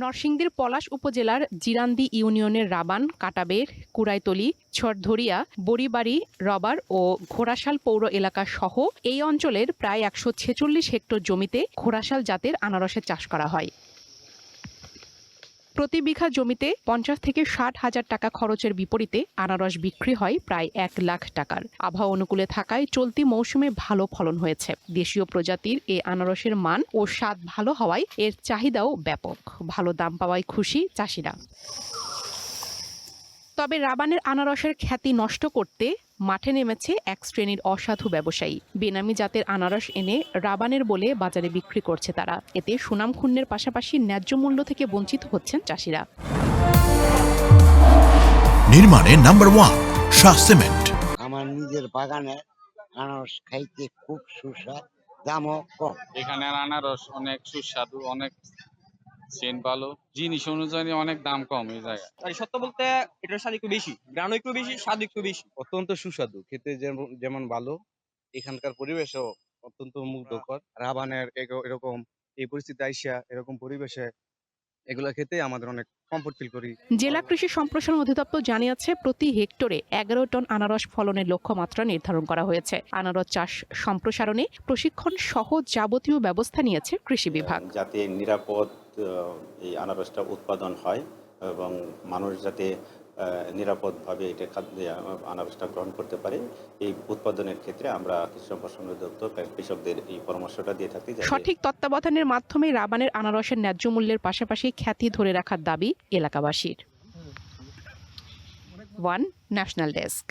নরসিংদীর পলাশ উপজেলার জিরান্দি ইউনিয়নের রাবান, কাটাবের, কুড়াইতলী, ছড়ধরিয়া, বড়িবাড়ি, রবার ও ঘোড়াশাল পৌর এলাকা সহ এই অঞ্চলের প্রায় ১৪৬ হেক্টর জমিতে ঘোড়াশাল জাতের আনারসের চাষ করা হয়। প্রতি বিঘা জমিতে ৫০ থেকে ৬০ হাজার টাকা খরচের বিপরীতে আনারস বিক্রি হয় প্রায় ১ লাখ টাকার। আবহাওয়া অনুকূলে থাকায় চলতি মৌসুমে ভালো ফলন হয়েছে। দেশীয় প্রজাতির এ আনারসের মান ও স্বাদ ভালো হওয়ায় এর চাহিদাও ব্যাপক। ভালো দাম পাওয়ায় খুশি চাষিরা। তবে রাবানের আনারসের খ্যাতি নষ্ট করতে মাঠে নেমেছে এক শ্রেণীর অসাধু ব্যবসায়ী। বেনামি জাতের আনারস এনে রাবানের বলে বাজারে বিক্রি করছে তারা। এতে সুনাম ক্ষুণ্ণের পাশাপাশি ন্যায্য মূল্য থেকে বঞ্চিত হচ্ছেন চাষিরা। নির্মাণে নাম্বার 1 শাহ সিমেন্ট। আমার নিজের বাগানে আনারস খাইতে খুব সুস্বাদু, দামও কম। এখানের আনারস অনেক সুস্বাদু, অনেক সেন্ট ভালো, জিনিস অনুযায়ী অনেক দাম কম এই জায়গায়। সত্য বলতে এটার স্বাদ একটু বেশি, গ্রান একটু বেশি, স্বাদ একটু বেশি। অত্যন্ত সুস্বাদু, খেতে যেমন ভালো, এখানকার পরিবেশও অত্যন্ত মুগ্ধকর। রাবানের এরকম এই পরিস্থিতি আইসা এরকম পরিবেশে এগুলা খেতে আমাদের অনেক কমফোর্ট ফিল করি। জেলা কৃষি সম্প্রসারণ অধিদপ্তর জানিয়েছে প্রতি হেক্টরে ১১ টন আনারস ফলনের লক্ষ্যমাত্রা নির্ধারণ করা হয়েছে। আনারস চাষ সম্প্রসারণে প্রশিক্ষণ সহ যাবতীয় ব্যবস্থা নিয়েছে কৃষি বিভাগ। যাতে নিরাপদ এই আনারসটা উৎপাদন হয় এবং মানুষ যাতে নিরাপদভাবে এটা আনারসটা গ্রহণ করতে পারে, এই উৎপাদনের ক্ষেত্রে আমরা কৃষি সম্প্রসারণ অধিদপ্তর কৃষকদের এই পরামর্শটা দিয়ে থাকি। সঠিক তত্ত্বাবধানের মাধ্যমে রাবানের আনারসের ন্যায্য মূল্যের পাশাপাশি খ্যাতি ধরে রাখার দাবি এলাকাবাসীর। One national desk.